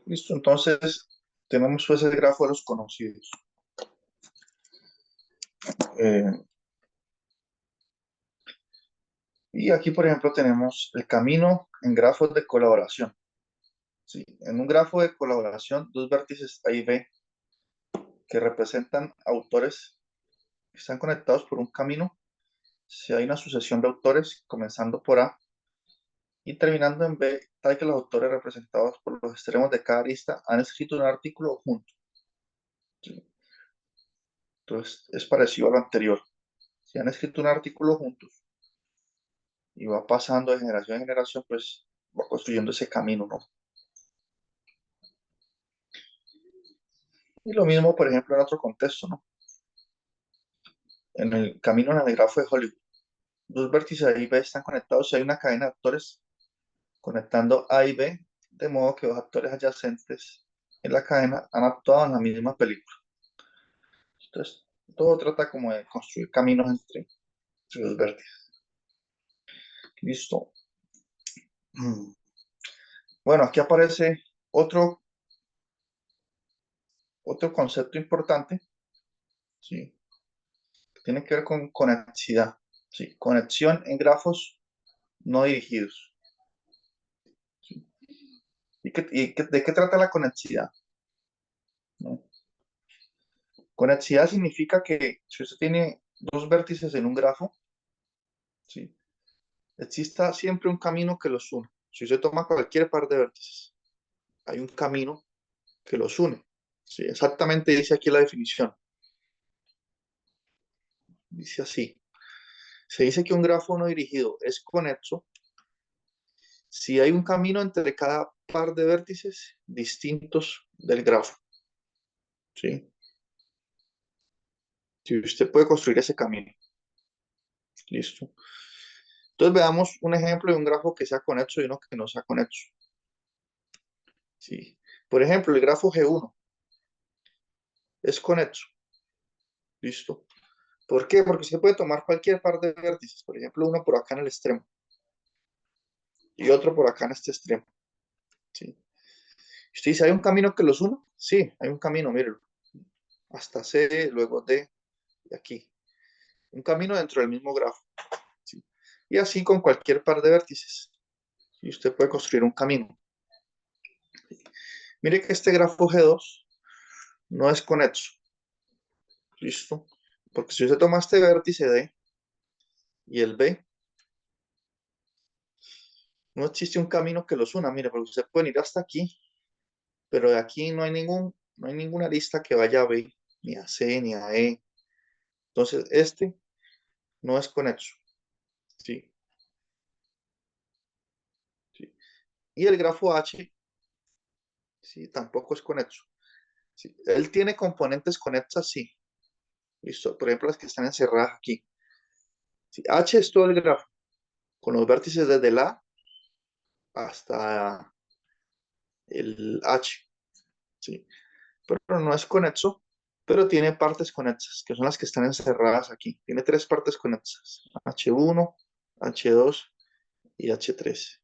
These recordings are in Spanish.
Listo, entonces tenemos pues el grafo de los conocidos. Eh, y aquí, por ejemplo, tenemos el camino en grafos de colaboración. ¿Sí? En un grafo de colaboración, dos vértices A y B que representan autores que están conectados por un camino. Si hay una sucesión de autores comenzando por A y terminando en B, tal que los autores representados por los extremos de cada arista han escrito un artículo juntos. ¿Sí? Entonces, es parecido a lo anterior. Si han escrito un artículo juntos y va pasando de generación en generación, pues va construyendo ese camino, ¿no? Y lo mismo, por ejemplo, en otro contexto, ¿no? En el camino en el grafo de Hollywood. Dos vértices A y B están conectados y hay una cadena de actores conectando A y B, de modo que dos actores adyacentes en la cadena han actuado en la misma película. Entonces, todo trata como de construir caminos entre los vértices. Listo. Bueno, aquí aparece otro, otro concepto importante, ¿sí? Que tiene que ver con conexidad, ¿sí? Conexión en grafos no dirigidos. ¿Sí? ¿De qué trata la conexidad? ¿No? Conexidad significa que si usted tiene dos vértices en un grafo, ¿sí? Exista siempre un camino que los une. Si usted toma cualquier par de vértices, hay un camino que los une. ¿Sí? Exactamente dice aquí la definición. Dice así. Se dice que un grafo no dirigido es conexo si hay un camino entre cada par de vértices distintos del grafo. ¿Sí? Si usted puede construir ese camino. Listo. Entonces veamos un ejemplo de un grafo que sea conexo y uno que no sea conexo. ¿Sí? Por ejemplo, el grafo G1 es conexo. Listo. ¿Por qué? Porque usted puede tomar cualquier par de vértices, por ejemplo, uno por acá en el extremo y otro por acá en este extremo. ¿Sí? Usted dice, ¿hay un camino que los une? Sí, hay un camino, mírenlo. Hasta C, luego D y aquí. Un camino dentro del mismo grafo. ¿Sí? Y así con cualquier par de vértices. Y usted puede construir un camino. Mire que este grafo G2 no es conexo. ¿Listo? Porque si usted toma este vértice D y el B, no existe un camino que los una. Mire, porque usted puede ir hasta aquí, pero de aquí no hay ninguna arista que vaya a B, ni a C, ni a E. Entonces, este no es conexo. ¿Sí? ¿Sí? Y el grafo H, ¿sí? Tampoco es conexo. ¿Sí? Él tiene componentes conexas, sí. Listo. Por ejemplo, las que están encerradas aquí. ¿Sí? H es todo el grafo, con los vértices desde el A hasta el H. ¿Sí? Pero no es conexo, pero tiene partes conexas, que son las que están encerradas aquí. Tiene tres partes conexas, H1, H2 y H3.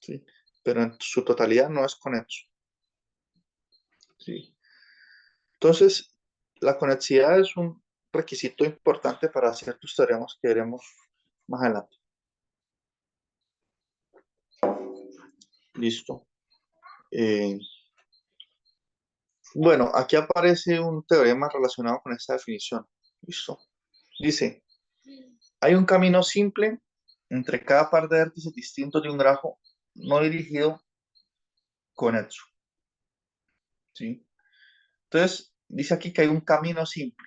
¿Sí? Pero en su totalidad no es conexo. ¿Sí? Entonces, la conexidad es un requisito importante para ciertos teoremas que veremos más adelante. Listo. Eh, bueno, aquí aparece un teorema relacionado con esta definición. Listo. Dice, hay un camino simple entre cada par de vértices distintos de un grafo no dirigido conexo. ¿Sí? Entonces, dice aquí que hay un camino simple.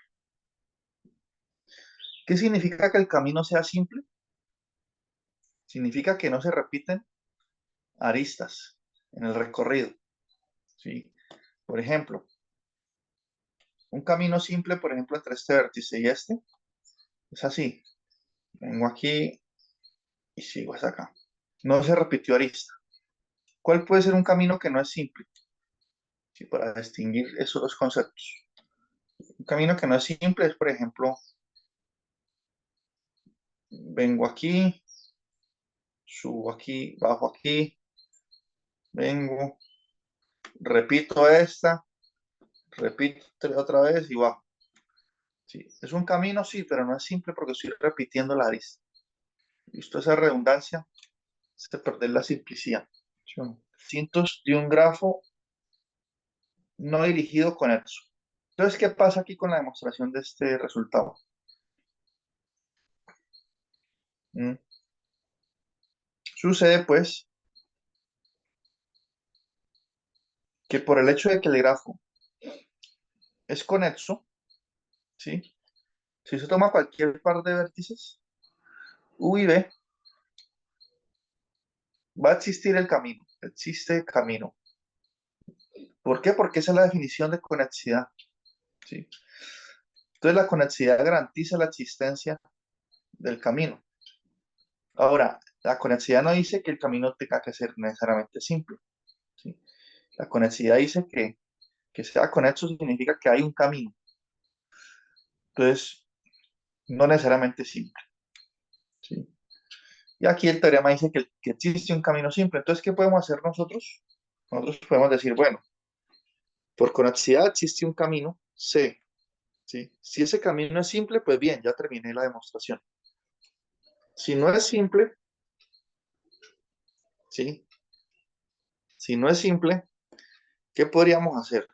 ¿Qué significa que el camino sea simple? Significa que no se repiten aristas en el recorrido. ¿Sí? Por ejemplo, un camino simple, por ejemplo, entre este vértice y este, es así. Vengo aquí y sigo hasta acá. No se repitió arista. ¿Cuál puede ser un camino que no es simple? Sí, para distinguir esos dos conceptos. Un camino que no es simple es, por ejemplo, vengo aquí, subo aquí, bajo aquí, vengo, repito esta, repito otra vez y va. Sí, es un camino, sí, pero no es simple porque estoy repitiendo la arista. Listo, esa redundancia es de perder la simplicidad. Cientos de un grafo no dirigido con eso. Entonces, ¿qué pasa aquí con la demostración de este resultado? Mm, Sucede, pues, que por el hecho de que el grafo es conexo, ¿sí? Si se toma cualquier par de vértices, U y B, va a existir el camino. Existe camino. ¿Por qué? Porque esa es la definición de conexidad, ¿sí? Entonces, la conexidad garantiza la existencia del camino. Ahora, la conexidad no dice que el camino tenga que ser necesariamente simple, ¿sí? La conexidad dice que sea conexo significa que hay un camino. Entonces, no necesariamente simple, ¿sí? Y aquí el teorema dice que existe un camino simple. Entonces, ¿qué podemos hacer nosotros? Nosotros podemos decir, bueno, por conexidad existe un camino C, ¿sí? Si ese camino es simple, pues bien, ya terminé la demostración. Si no es simple, ¿sí? Si no es simple, ¿qué podríamos hacer?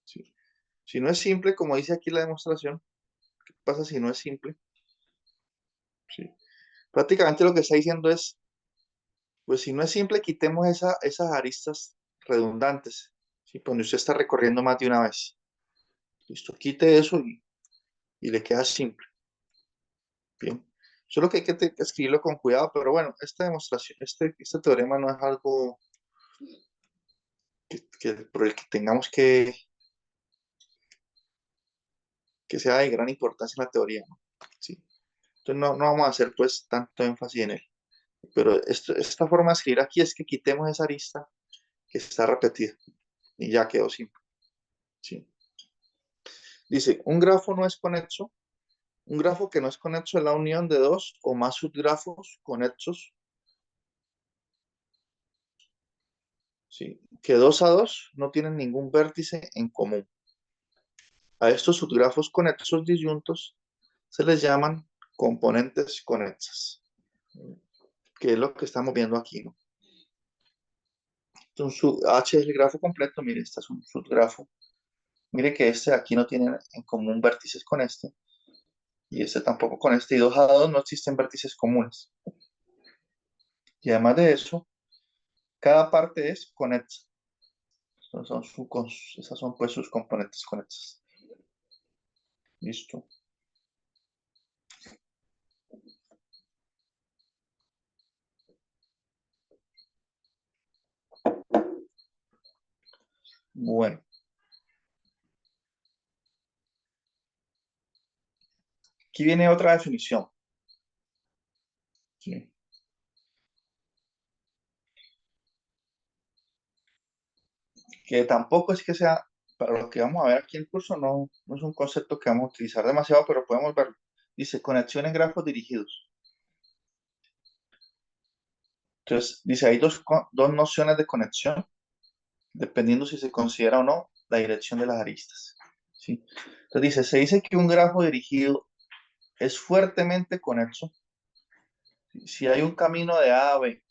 ¿Sí? Si no es simple, como dice aquí la demostración, ¿qué pasa si no es simple? ¿Sí? Prácticamente lo que está diciendo es, pues si no es simple, quitemos esas aristas redundantes, ¿sí? Donde usted está recorriendo más de una vez. Listo, quite eso y le queda simple. Bien. Solo que hay que escribirlo con cuidado, pero bueno, esta demostración, este teorema no es algo por el que tengamos que sea de gran importancia en la teoría, ¿no? ¿Sí? Entonces no vamos a hacer pues tanto énfasis en él. Pero esta forma de escribir aquí es que quitemos esa arista que está repetida y ya quedó simple. ¿Sí? Dice, un grafo no es conexo. Un grafo que no es conexo es la unión de dos o más subgrafos conexos, ¿sí? Que 2 a 2 no tienen ningún vértice en común. A estos subgrafos conexos disyuntos se les llaman componentes conexas, que es lo que estamos viendo aquí, ¿no? Entonces, H es el grafo completo, mire, este es un subgrafo. Mire que este aquí no tiene en común vértices con este, y este tampoco con este, y 2 a 2 no existen vértices comunes. Y además de eso, cada parte es conexa. Esas son pues sus componentes conexas. Listo. Bueno, aquí viene otra definición, ¿sí? Que tampoco es que sea, para lo que vamos a ver aquí en el curso, no es un concepto que vamos a utilizar demasiado, pero podemos verlo. Dice conexión en grafos dirigidos. Entonces, dice, hay dos nociones de conexión, dependiendo si se considera o no la dirección de las aristas, ¿sí? Entonces dice, se dice que un grafo dirigido es fuertemente conexo si hay un camino de A a B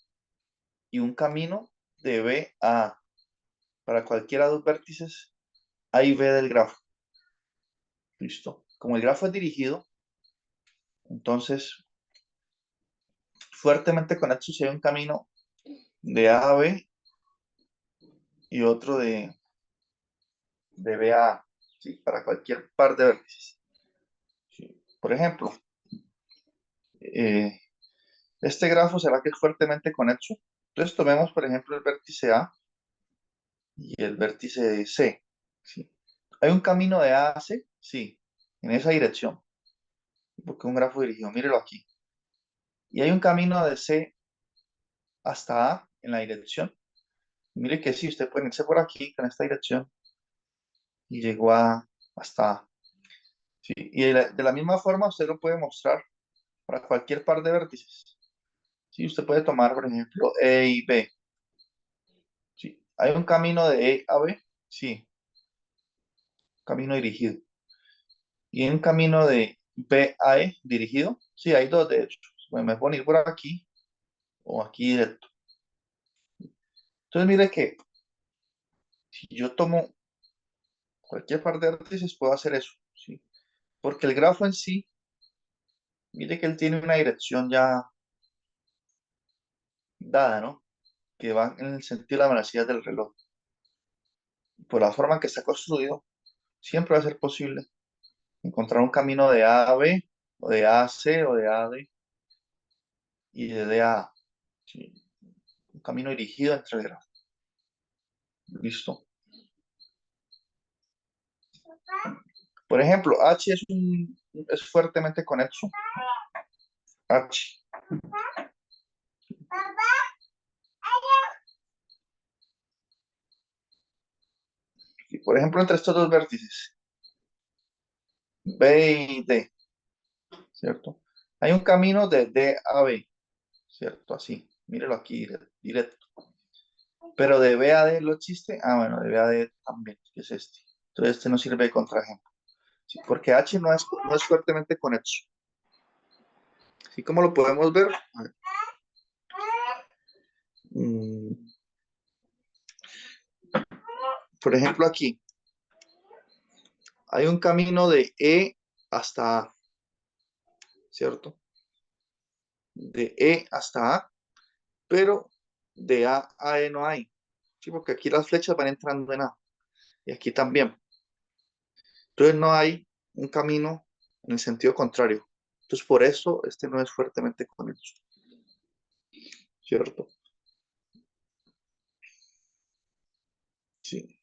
y un camino de B a A para cualquiera de los vértices A y B del grafo. Listo. Como el grafo es dirigido, entonces fuertemente conexo si hay un camino de A a B y otro de B a A, ¿sí? Para cualquier par de vértices. ¿Sí? Por ejemplo, eh, este grafo será que es fuertemente conexo. Entonces tomemos, por ejemplo, el vértice A y el vértice C, ¿sí? ¿Hay un camino de A a C? Sí, en esa dirección, porque es un grafo dirigido, mírelo aquí. Y hay un camino de C hasta A en la dirección. Mire que sí, usted puede irse por aquí con esta dirección y llegó hasta A. ¿Sí? Y de la misma forma usted lo puede mostrar para cualquier par de vértices. Sí, usted puede tomar, por ejemplo, E y B. Sí, hay un camino de E a B, sí, camino dirigido. Y hay un camino de B a E dirigido, sí, hay dos de hecho. Pues me puedo ir por aquí o aquí directo. Entonces, mire que si yo tomo cualquier par de vértices, puedo hacer eso, ¿sí? Porque el grafo en sí, mire que él tiene una dirección ya dada, ¿no? Que va en el sentido de la velocidad del reloj. Por la forma en que está construido, siempre va a ser posible encontrar un camino de A a B, o de A a C, o de A a D, y de D a A. ¿Sí? Un camino dirigido entre el grafo. Listo. Por ejemplo, H es fuertemente conexo. H. Y por ejemplo, entre estos dos vértices, B y D, ¿cierto? Hay un camino de D a B, ¿cierto? Así. Mírelo aquí, directo. Pero de B a D lo existe. Ah, bueno, de B a D también, que es este. Entonces este no sirve de contraejemplo. Sí, porque H no es fuertemente conexo. Así como lo podemos ver. A ver, mm, por ejemplo, aquí hay un camino de E hasta A, ¿cierto? De E hasta A, pero de A a E no hay. Sí, porque aquí las flechas van entrando en A. Y aquí también. Entonces no hay un camino en el sentido contrario. Entonces por eso este no es fuertemente conexo, ¿cierto? Sí.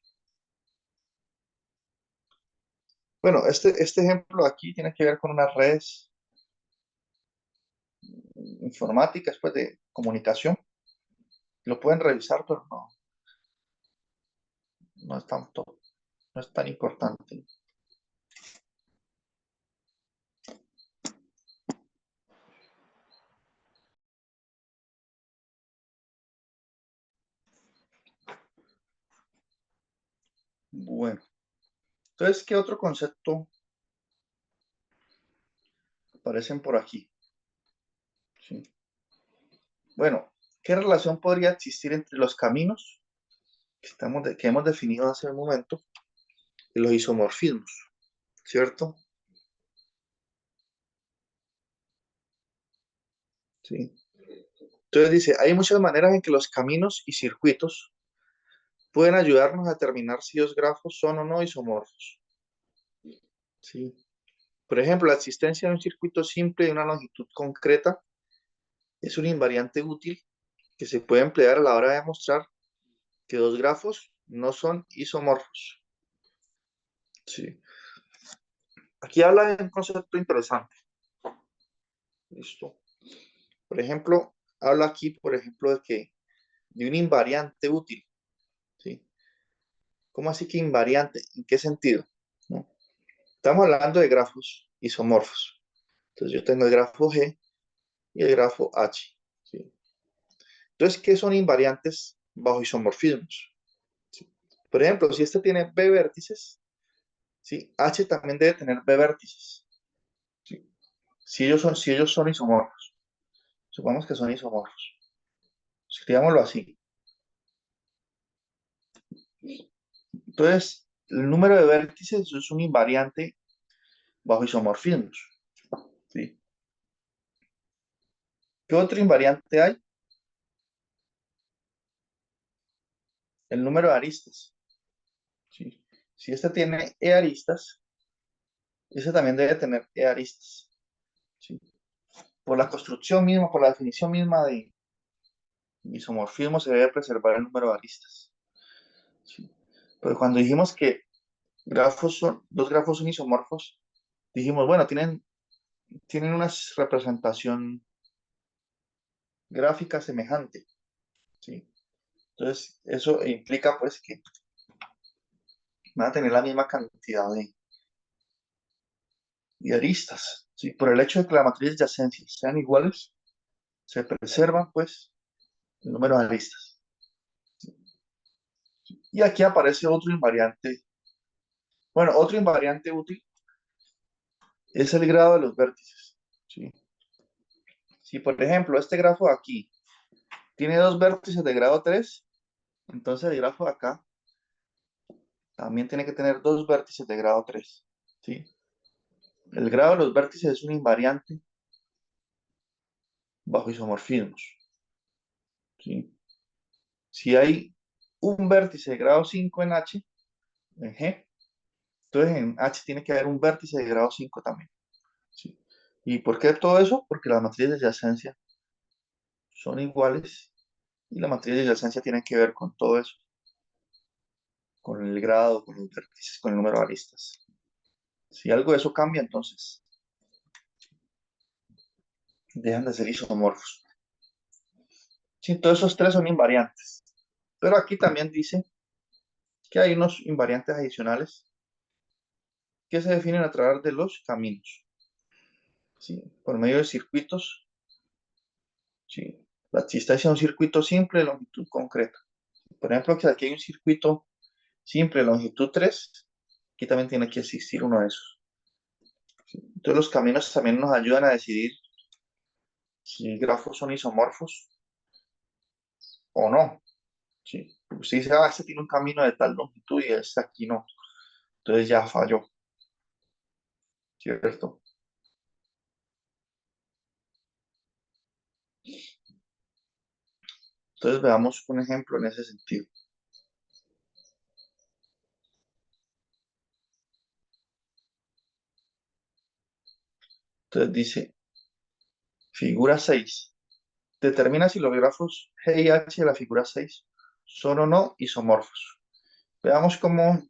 Bueno, este ejemplo aquí tiene que ver con unas redes informáticas, pues de comunicación. Lo pueden revisar, pero no es tanto, no es tan importante. Bueno, entonces, ¿qué otro concepto aparecen por aquí? Sí. Bueno, ¿qué relación podría existir entre los caminos que hemos definido hace un momento y los isomorfismos? ¿Cierto? Sí. Entonces dice, hay muchas maneras en que los caminos y circuitos pueden ayudarnos a determinar si los grafos son o no isomorfos. Sí. Por ejemplo, la existencia de un circuito simple de una longitud concreta es un invariante útil que se puede emplear a la hora de demostrar que dos grafos no son isomorfos. Sí. Aquí habla de un concepto interesante. ¿Listo? Por ejemplo, habla aquí, por ejemplo, de un invariante útil. ¿Sí? ¿Cómo así que invariante? ¿En qué sentido? ¿No? Estamos hablando de grafos isomorfos. Entonces yo tengo el grafo G y el grafo H. ¿Sí? Entonces, ¿qué son invariantes bajo isomorfismos? ¿Sí? Por ejemplo, si este tiene B vértices, ¿sí? H también debe tener B vértices. ¿Sí? Si ellos son isomorfos. Supongamos que son isomorfos. Escribámoslo así. Entonces, el número de vértices es un invariante bajo isomorfismos. ¿Sí? ¿Qué otro invariante hay? El número de aristas. ¿Sí? Si este tiene E aristas, ese también debe tener E aristas. ¿Sí? Por la construcción misma, por la definición misma de isomorfismo, se debe preservar el número de aristas. ¿Sí? Pero cuando dijimos que dos grafos son isomorfos, dijimos, bueno, tienen una representación gráfica semejante. ¿Sí? Entonces, eso implica pues que van a tener la misma cantidad de aristas. ¿sí? Por el hecho de que las matrices adyacencias sean iguales, se preservan, pues, el número de aristas. Y aquí aparece otro invariante. Bueno, otro invariante útil es el grado de los vértices, ¿sí? Si, por ejemplo, este grafo de aquí tiene dos vértices de grado 3, entonces el grafo de acá también tiene que tener dos vértices de grado 3, ¿sí? El grado de los vértices es un invariante bajo isomorfismos, ¿sí? Si hay un vértice de grado 5 en H, en G, entonces en H tiene que haber un vértice de grado 5 también, ¿sí? ¿Y por qué todo eso? Porque las matrices de adyacencia son iguales y la matriz de adyacencia tiene que ver con todo eso, con el grado, con los vértices, con el número de aristas. Si algo de eso cambia, entonces dejan de ser isomorfos. Sí, todos esos tres son invariantes. Pero aquí también dice que hay unos invariantes adicionales que se definen a través de los caminos, ¿sí? Por medio de circuitos, ¿sí? La existencia de un circuito simple de longitud concreta. Por ejemplo, que aquí hay un circuito simple de longitud 3, aquí también tiene que existir uno de esos. Entonces los caminos también nos ayudan a decidir si grafos son isomorfos o no. ¿Sí? Usted dice, ah, este tiene un camino de tal longitud y este aquí no. Entonces ya falló, ¿cierto? Entonces veamos un ejemplo en ese sentido. Entonces dice, figura 6. Determina si los grafos G y H de la figura 6 son o no isomorfos. Veamos cómo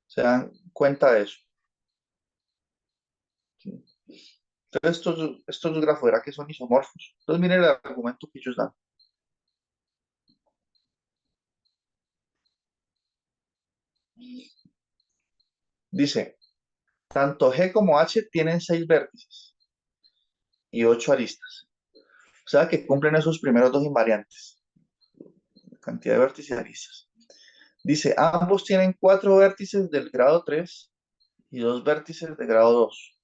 se dan cuenta de eso, ¿sí? Entonces estos grafos, ¿verá que son isomorfos? Entonces miren el argumento que ellos dan. Dice, tanto G como H tienen 6 vértices y 8 aristas. O sea que cumplen esos primeros dos invariantes, cantidad de vértices y aristas. Dice, ambos tienen 4 vértices del grado 3 y 2 vértices de grado 2.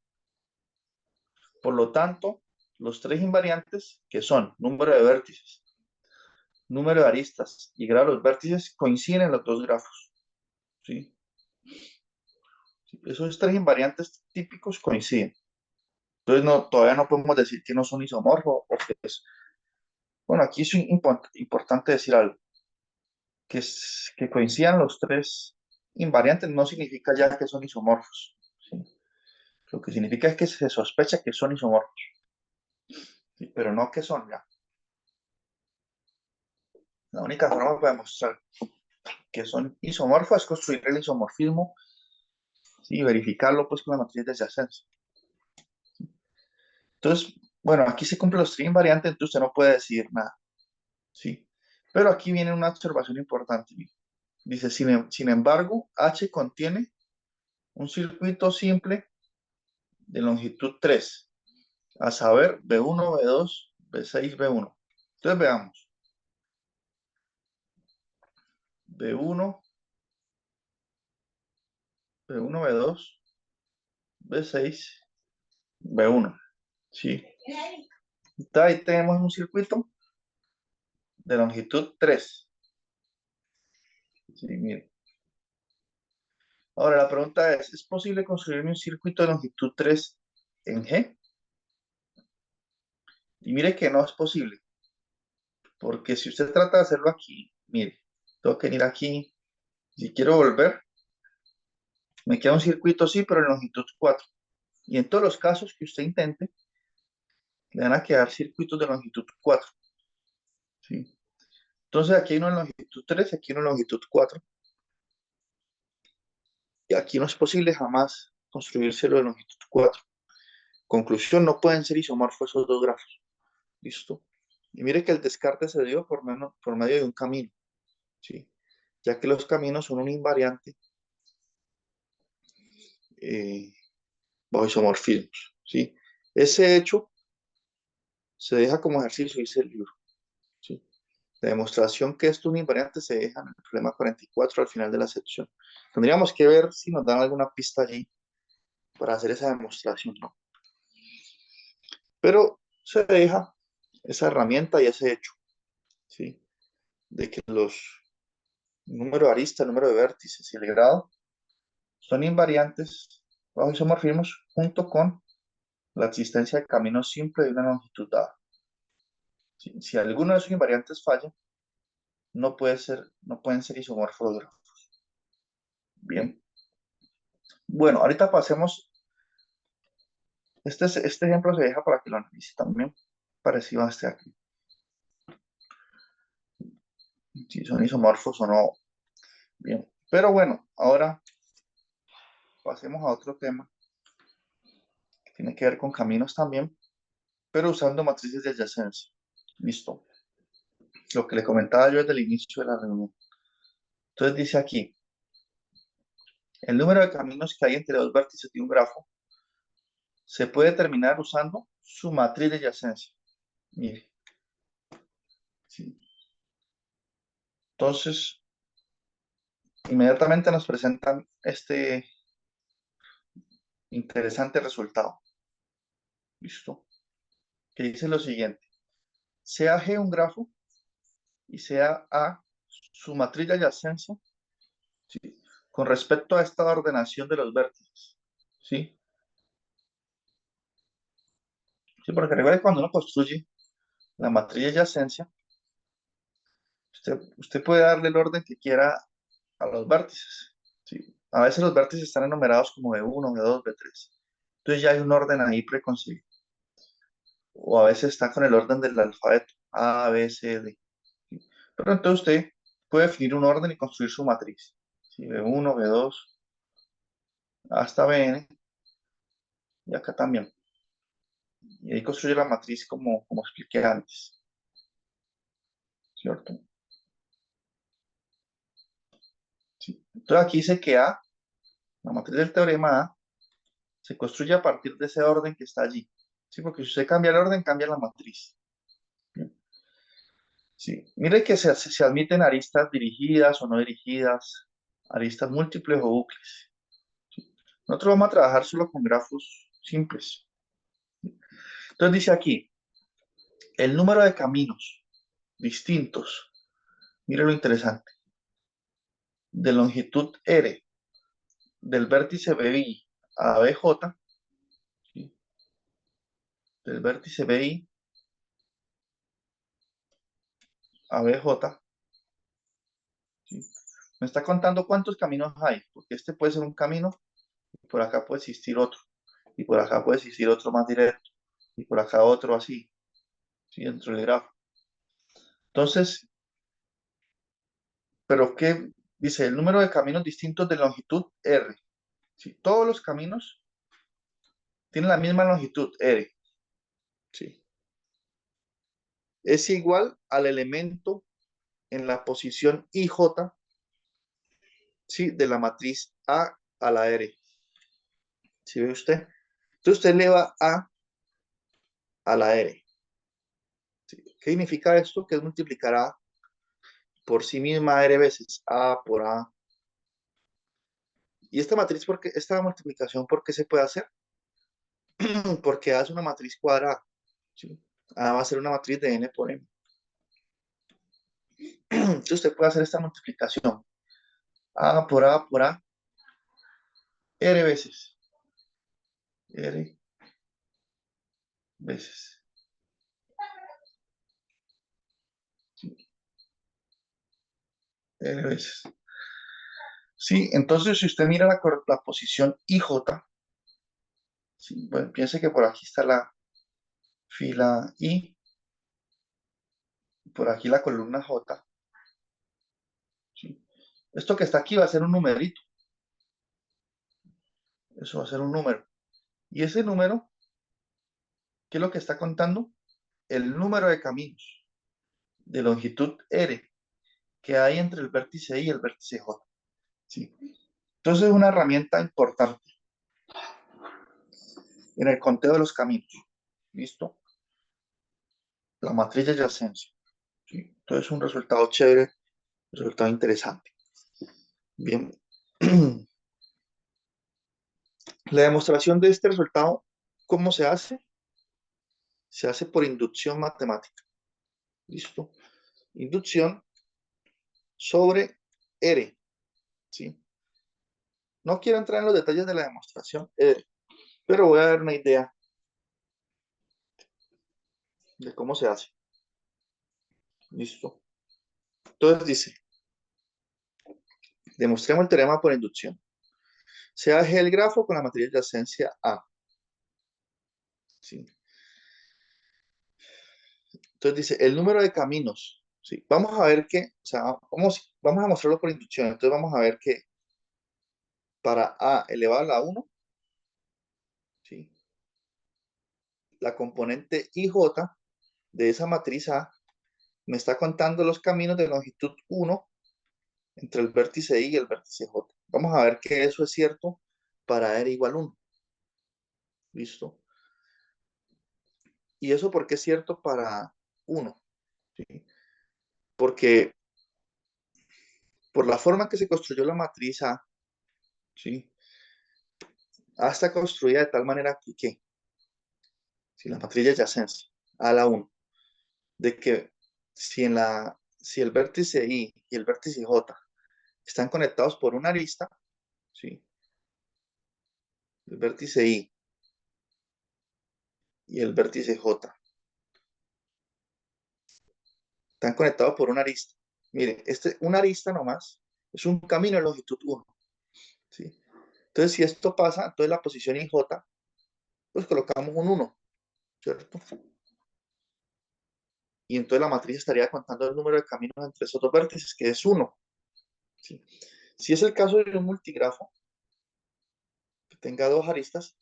Por lo tanto, los tres invariantes, que son número de vértices, número de aristas y grado de los vértices, coinciden en los dos grafos, ¿sí? Esos tres invariantes típicos coinciden. Entonces, no, todavía no podemos decir que no son isomorfos o que es. Bueno, aquí es importante decir algo, que coincidan los tres invariantes no significa ya que son isomorfos, ¿sí? Lo que significa es que se sospecha que son isomorfos, ¿sí? Pero no que son ya. La única forma para demostrar que son isomorfos es construir el isomorfismo, ¿sí? Y verificarlo pues con la matriz de adyacencia. Entonces, bueno, aquí se cumplen los tres invariantes, entonces usted no puede decir nada, ¿sí? Pero aquí viene una observación importante. Dice, sin embargo, H contiene un circuito simple de longitud 3, a saber, B1, B2, B6, B1. Entonces veamos, B1, B1, B2, B6, B1, ¿sí? Entonces ahí tenemos un circuito de longitud 3. Sí, mire. Ahora la pregunta ¿es posible construir un circuito de longitud 3 en G? Y mire que no es posible, porque si usted trata de hacerlo aquí, mire, tengo que ir aquí, si quiero volver, me queda un circuito así, pero en longitud 4. Y en todos los casos que usted intente, le van a quedar circuitos de longitud 4, ¿sí? Entonces aquí hay uno en longitud 3 y aquí uno en longitud 4. Y aquí no es posible jamás construírselo de longitud 4. Conclusión, no pueden ser isomorfos esos dos grafos. ¿Listo? Y mire que el descarte se dio por medio de un camino, ¿sí? Ya que los caminos son un invariante eh, bajo isomorfismos. ¿sí? Ese hecho se deja como ejercicio, dice el libro, ¿sí? La demostración que esto es un invariante se deja en el problema 44 al final de la sección. Tendríamos que ver si nos dan alguna pista allí para hacer esa demostración, ¿no? Pero se deja esa herramienta y ese hecho, ¿sí? De que los números de arista, el número de vértices y el grado son invariantes bajo isomorfismos junto con la existencia de caminos simples de una longitud dada. Si alguno de esos invariantes falla, no pueden ser isomorfos los grafos. Bien. Bueno, ahorita pasemos. Este ejemplo se deja para que lo analice también, parecido a este aquí. Si son isomorfos o no. Bien. Pero bueno, ahora pasemos a otro tema que tiene que ver con caminos también, pero usando matrices de adyacencia. Listo. Lo que le comentaba yo desde el inicio de la reunión. Entonces dice aquí, el número de caminos que hay entre dos vértices de un grafo se puede determinar usando su matriz de adyacencia. Mire, sí. Entonces, inmediatamente nos presentan este interesante resultado. ¿Listo? Que dice lo siguiente. Sea G un grafo y sea A su matriz de adyacencia, ¿sí? Con respecto a esta ordenación de los vértices. ¿Sí? Sí, porque recuerde cuando uno construye la matriz de adyacencia, usted puede darle el orden que quiera a los vértices. ¿Sí? A veces los vértices están enumerados como B1, B2, B3. Entonces ya hay un orden ahí preconcebido. O a veces está con el orden del alfabeto, A, B, C, D. ¿Sí? Pero entonces usted puede definir un orden y construir su matriz. ¿Sí? B1, B2, hasta Bn, y acá también. Y ahí construye la matriz como expliqué antes, ¿cierto? ¿Sí? Entonces aquí dice que A, la matriz del teorema A, se construye a partir de ese orden que está allí. ¿Sí? Porque si usted cambia el orden, cambia la matriz. ¿Bien? Sí. Mire que se admiten aristas dirigidas o no dirigidas, aristas múltiples o bucles. ¿Sí? Nosotros vamos a trabajar solo con grafos simples. Entonces dice aquí, el número de caminos distintos, mire lo interesante, de longitud R del vértice BI a BJ, ¿sí? Del vértice BI a BJ, ¿sí? Me está contando cuántos caminos hay, porque este puede ser un camino, y por acá puede existir otro, y por acá puede existir otro más directo, y por acá otro así, ¿sí? Dentro del grafo. Entonces, ¿pero qué? Dice, el número de caminos distintos de longitud R. ¿Sí? Todos los caminos tienen la misma longitud R. ¿Sí? Es igual al elemento en la posición IJ, ¿sí? De la matriz A la R. ¿Sí ve usted? Entonces usted eleva a la R. ¿Sí? ¿Qué significa esto? Que es multiplicar A por sí misma R veces A por A. Y esta matriz, esta multiplicación, ¿por qué se puede hacer? Porque A es una matriz cuadrada. ¿Sí? A va a ser una matriz de N por M. Entonces usted puede hacer esta multiplicación. A por A por A, R veces. R veces. ¿Sí? R veces. Sí, entonces si usted mira la posición IJ, ¿sí? Bueno, piense que por aquí está la fila I, por aquí la columna J. ¿Sí? Esto que está aquí va a ser un numerito. Eso va a ser un número. Y ese número, ¿qué es lo que está contando? El número de caminos de longitud R que hay entre el vértice I y el vértice J. ¿Sí? Entonces es una herramienta importante. en el conteo de los caminos. ¿Listo? La matriz de adyacencia. ¿Sí? Entonces, un resultado chévere, un resultado interesante. Bien. La demostración de este resultado, ¿cómo se hace? Se hace por inducción matemática. ¿Listo? Inducción sobre R. ¿Sí? No quiero entrar en los detalles de la demostración, pero voy a dar una idea de cómo se hace. ¿Listo? Entonces dice, demostremos el teorema por inducción. Se hace el grafo con la matriz de adyacencia A. ¿Sí? Entonces dice, el número de caminos. ¿Sí? Vamos a ver que, o sea, vamos a mostrarlo por inducción. Entonces vamos a ver que para A elevado a la 1, ¿sí? La componente IJ de esa matriz A me está contando los caminos de longitud 1 entre el vértice I y el vértice J. Vamos a ver que eso es cierto para R igual 1. ¿Listo? ¿Y eso por qué es cierto para 1? ¿Sí? Porque por la forma en que se construyó la matriz A, ¿sí? A está construida de tal manera que si la matriz de adyacencia A a la 1, de que si el vértice I y el vértice J están conectados por una arista, ¿sí? El vértice I y el vértice J están conectados por una arista. Mire, una arista nomás es un camino de longitud 1, ¿sí? Entonces, si esto pasa, entonces la posición IJ, pues colocamos un 1, ¿cierto? Y entonces la matriz estaría contando el número de caminos entre esos dos vértices, que es 1, ¿sí? Si es el caso de un multigrafo que tenga dos aristas,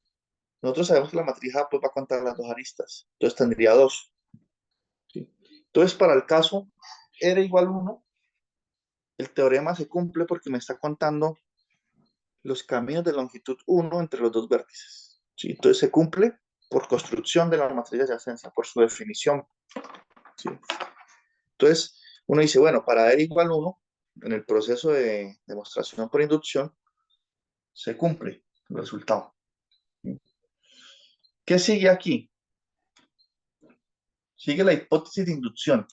nosotros sabemos que la matriz A pues, va a contar las dos aristas, entonces tendría 2, ¿sí? Entonces, para el caso R igual 1, el teorema se cumple porque me está contando los caminos de longitud 1 entre los dos vértices, ¿sí? Entonces se cumple por construcción de la matriz de adyacencia, por su definición, ¿sí? Entonces uno dice, bueno, para R igual 1, en el proceso de demostración por inducción, se cumple el resultado. ¿Qué sigue aquí? Sigue la hipótesis de inducción.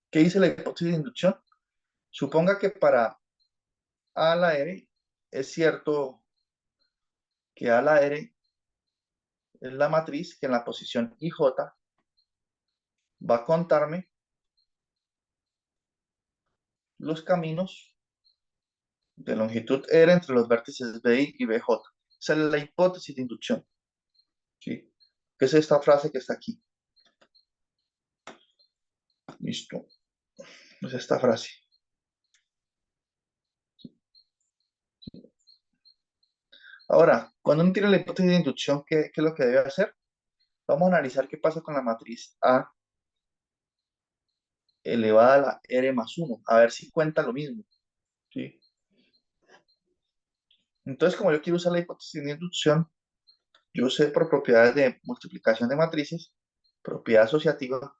¿Qué dice la hipótesis de inducción? Suponga que para A a la R es cierto que A a la R es la matriz que en la posición IJ va a contarme los caminos de longitud R entre los vértices BI y BJ. Esa es la hipótesis de inducción, ¿sí? Que es esta frase que está aquí. Listo. Es esta frase. Ahora, cuando uno tiene la hipótesis de inducción, ¿qué es lo que debe hacer? Vamos a analizar qué pasa con la matriz A elevada a la R más 1, a ver si cuenta lo mismo, ¿sí? Entonces, como yo quiero usar la hipótesis de inducción, yo sé por propiedades de multiplicación de matrices, propiedad asociativa,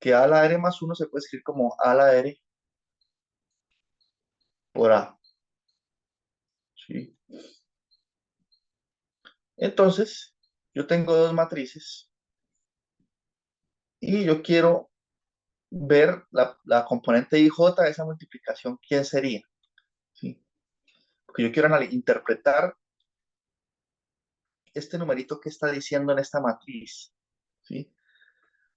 que A a la R más 1 se puede escribir como A a la R por A, ¿sí? Entonces, yo tengo dos matrices y yo quiero ver la componente IJ de esa multiplicación, ¿quién sería? ¿Sí? Porque yo quiero interpretar este numerito que está diciendo en esta matriz, ¿sí?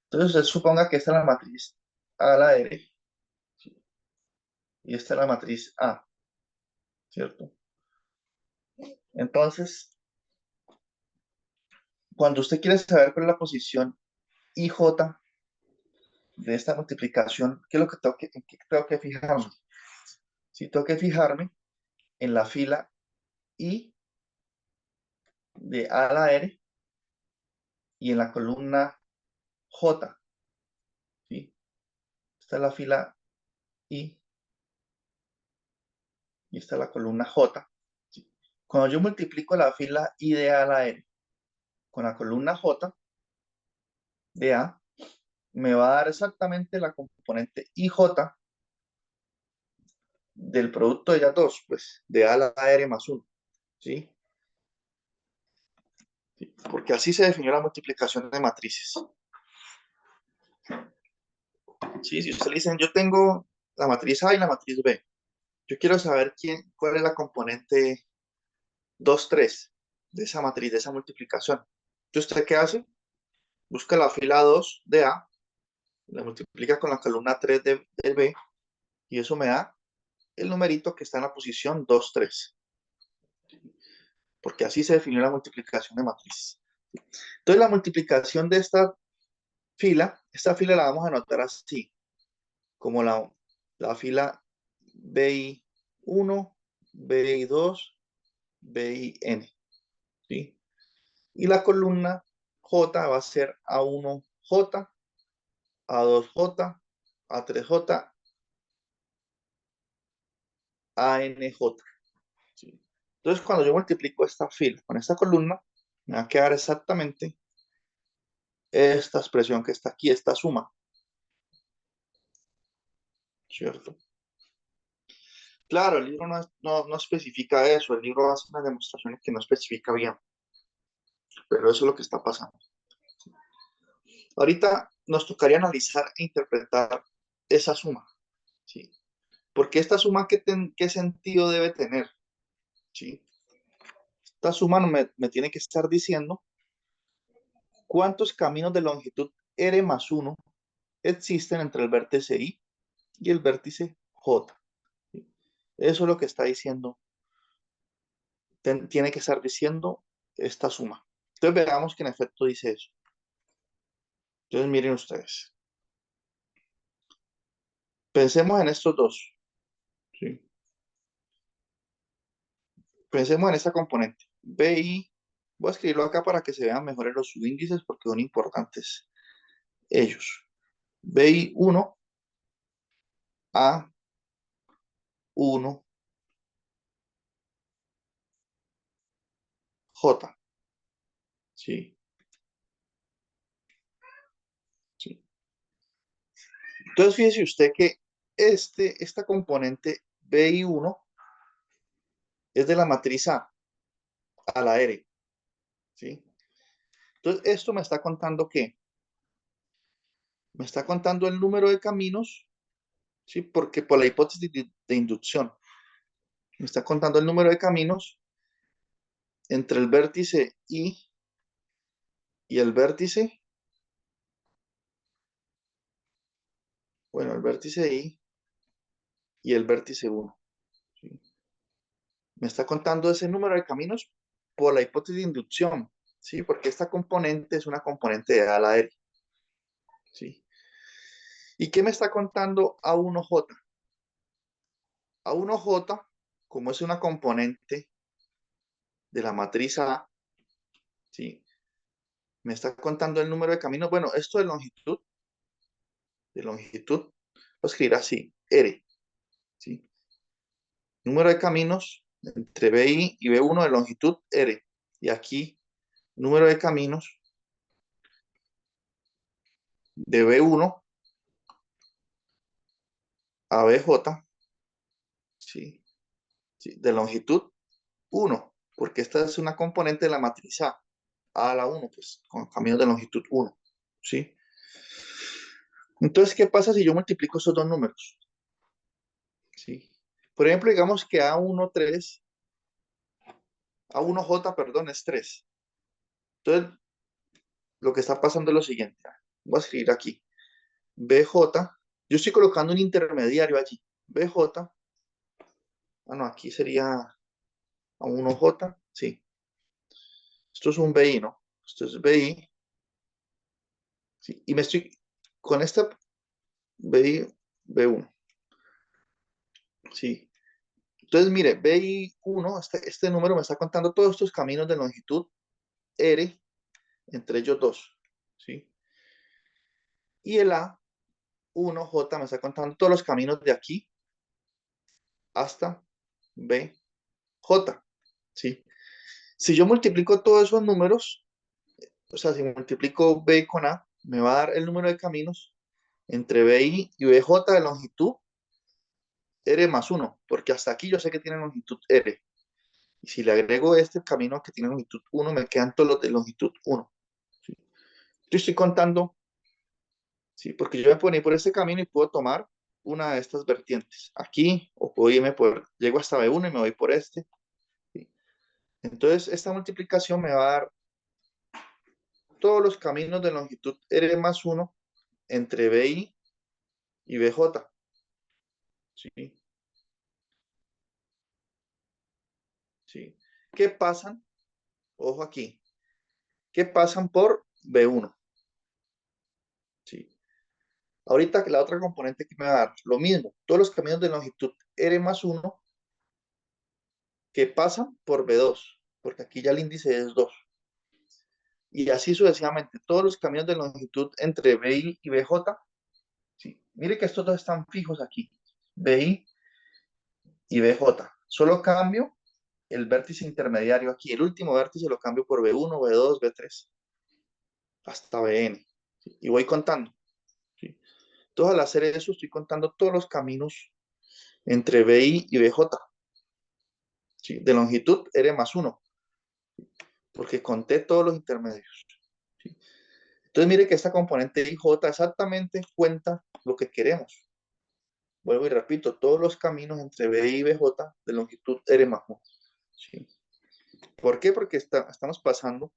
Entonces, usted suponga que esta es la matriz A a la R, ¿sí? Y esta es la matriz A, ¿cierto? Entonces, cuando usted quiere saber cuál es la posición IJ de esta multiplicación, ¿qué es lo que en qué tengo que fijarme? Sí, tengo que fijarme en la fila I de A a la R y en la columna J, ¿sí? Esta es la fila I y esta es la columna J, ¿sí? Cuando yo multiplico la fila I de A a la R con la columna J de A, me va a dar exactamente la componente IJ del producto de ellas dos, pues, de A a la R más 1, ¿sí? Porque así se definió la multiplicación de matrices. ¿Sí? Si ustedes dicen, yo tengo la matriz A y la matriz B, yo quiero saber cuál es la componente 2 3 de esa matriz, de esa multiplicación. Entonces, ¿usted qué hace? Busca la fila 2 de A, la multiplica con la columna 3 de B, y eso me da el numerito que está en la posición 2 3, porque así se definió la multiplicación de matrices. Entonces, la multiplicación de esta fila la vamos a anotar así, como la fila BI1, BI2, BIN, ¿sí? Y la columna J va a ser A1J, A2J, A3J, ANJ, ¿sí? Entonces, cuando yo multiplico esta fila con esta columna, me va a quedar exactamente esta expresión que está aquí, esta suma, ¿cierto? Claro, el libro no especifica eso, el libro hace unas demostraciones que no especifica bien, pero eso es lo que está pasando. Ahorita nos tocaría analizar e interpretar esa suma, ¿sí? Porque esta suma, ¿qué sentido debe tener? ¿Sí? Esta suma me tiene que estar diciendo cuántos caminos de longitud R más 1 existen entre el vértice I y el vértice J. ¿Sí? Eso es lo que está diciendo, tiene que estar diciendo esta suma. Entonces veamos que en efecto dice eso. Entonces miren ustedes. Pensemos en estos dos, ¿sí? Pensemos en esta componente. BI, voy a escribirlo acá para que se vean mejor los subíndices porque son importantes ellos. BI1 A 1 J, ¿sí? ¿Sí? Entonces fíjese usted que esta componente BI1 es de la matriz a la R, ¿sí? Entonces esto me está contando ¿qué? Me está contando el número de caminos, ¿sí? Porque por la hipótesis de inducción, me está contando el número de caminos entre el vértice I y el vértice, bueno, el vértice I y el vértice 1, ¿sí? Me está contando ese número de caminos por la hipótesis de inducción, ¿sí? Porque esta componente es una componente de A a la R, ¿sí? ¿Y qué me está contando A1J? A1J, como es una componente de la matriz A, ¿sí? Me está contando el número de caminos. Bueno, esto de longitud, lo escribir así, R, ¿sí? Número de caminos entre BI y B1 de longitud R. Y aquí, número de caminos de B1 a BJ, ¿sí? ¿Sí? De longitud 1, porque esta es una componente de la matriz A a la 1, pues, con caminos de longitud 1, ¿sí? Entonces, ¿qué pasa si yo multiplico esos dos números? ¿Sí? Por ejemplo, digamos que A1J, perdón, es 3. Entonces, lo que está pasando es lo siguiente. Voy a escribir aquí. BJ, yo estoy colocando un intermediario allí. BJ, no, aquí sería A1J, sí. Esto es un BI, ¿no? Esto es BI, sí. Y me estoy, con esta BI, B1, sí. Entonces, mire, BI1, este número me está contando todos estos caminos de longitud R entre ellos dos, ¿sí? Y el A1J me está contando todos los caminos de aquí hasta BJ, ¿sí? Si yo multiplico todos esos números, O sea, si multiplico B con A, me va a dar el número de caminos entre BI y BJ de longitud R más 1, porque hasta aquí yo sé que tiene longitud R. Y si le agrego este camino que tiene longitud 1, me quedan todos los de longitud 1. ¿Sí? Yo estoy contando, ¿sí? Porque yo me puedo ir por este camino y puedo tomar una de estas vertientes. Aquí, o puedo irme por, llego hasta B1 y me voy por este. ¿Sí? Entonces, esta multiplicación me va a dar todos los caminos de longitud R más 1 entre BI y BJ. ¿Sí? ¿Sí? ¿Qué pasan? Ojo aquí. ¿Qué pasan por B1? ¿Sí? Ahorita la otra componente que me va a dar lo mismo. Todos los caminos de longitud R más 1 que pasan por B2, porque aquí ya el índice es 2. Y así sucesivamente. Todos los caminos de longitud entre BI y BJ. ¿Sí? Mire que estos dos están fijos aquí. BI y BJ. Solo cambio el vértice intermediario aquí. El último vértice lo cambio por B1, B2, B3, hasta Bn. ¿Sí? Y voy contando. ¿Sí? Entonces, al hacer eso, estoy contando todos los caminos entre BI y BJ. ¿Sí? De longitud R más 1, porque conté todos los intermedios. ¿Sí? Entonces, mire que esta componente IJ exactamente cuenta lo que queremos. Vuelvo y repito, todos los caminos entre BI y BJ de longitud R más 1. ¿Sí? ¿Por qué? Porque estamos pasando,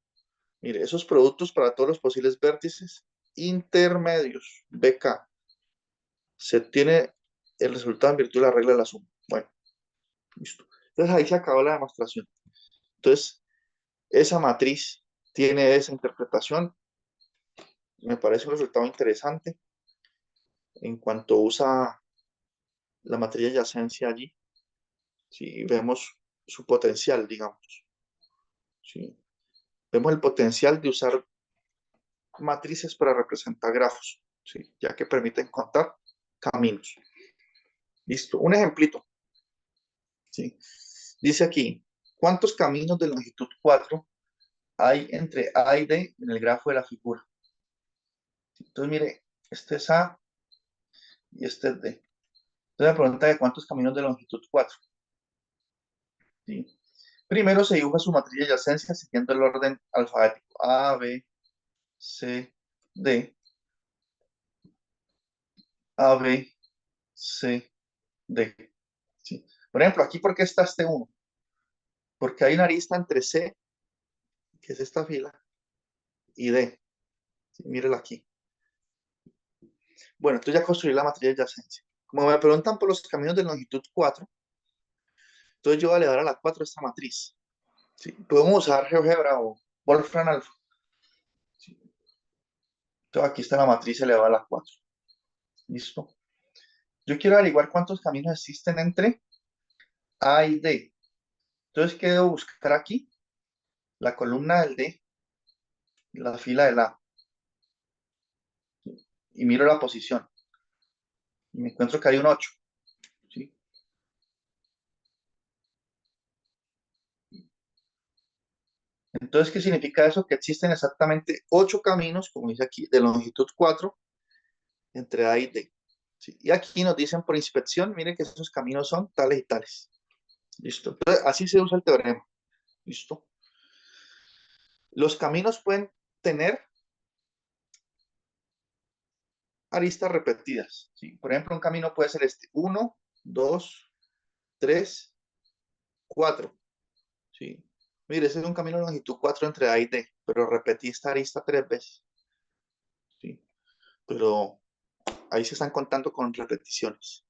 mire, esos productos para todos los posibles vértices intermedios, BK, se tiene el resultado en virtud de la regla de la suma. Bueno, listo. Entonces ahí se acabó la demostración. Entonces, esa matriz tiene esa interpretación. Me parece un resultado interesante en cuanto usa la matriz de adyacencia allí. Si vemos su potencial, digamos. ¿Sí? Vemos el potencial de usar matrices para representar grafos, ¿sí? Ya que permiten contar caminos. Listo. Un ejemplito. ¿Sí? Dice aquí, ¿cuántos caminos de longitud 4 hay entre A y D en el grafo de la figura? Entonces, mire, este es A y este es D. Entonces, la pregunta de cuántos caminos de longitud 4. ¿Sí? Primero se dibuja su matriz de adyacencia siguiendo el orden alfabético. A, B, C, D. A, B, C, D. ¿Sí? Por ejemplo, aquí, ¿por qué está este uno? Porque hay una arista entre C, que es esta fila, y D. ¿Sí? Mírela aquí. Bueno, entonces ya construí la matriz de adyacencia. Como me preguntan por los caminos de longitud 4, entonces yo voy a elevar a la 4 esta matriz. ¿Sí? Podemos usar GeoGebra o Wolfram Alpha. ¿Sí? Entonces aquí está la matriz elevada a la 4. ¿Listo? Yo quiero averiguar cuántos caminos existen entre A y D. Entonces, ¿qué debo buscar aquí? La columna del D, la fila del A. Y miro la posición. Y me encuentro que hay un 8. ¿Sí? Entonces, ¿qué significa eso? Que existen exactamente 8 caminos, como dice aquí, de longitud 4 entre A y D. ¿Sí? Y aquí nos dicen por inspección, miren que esos caminos son tales y tales. ¿Listo? Entonces, así se usa el teorema. ¿Listo? Los caminos pueden tener aristas repetidas. ¿Sí? Por ejemplo, un camino puede ser este: 1, 2, 3, 4. ¿Sí? Mire, ese es un camino de longitud 4 entre A y D, pero repetí esta arista 3 veces. ¿Sí? Pero ahí se están contando con repeticiones.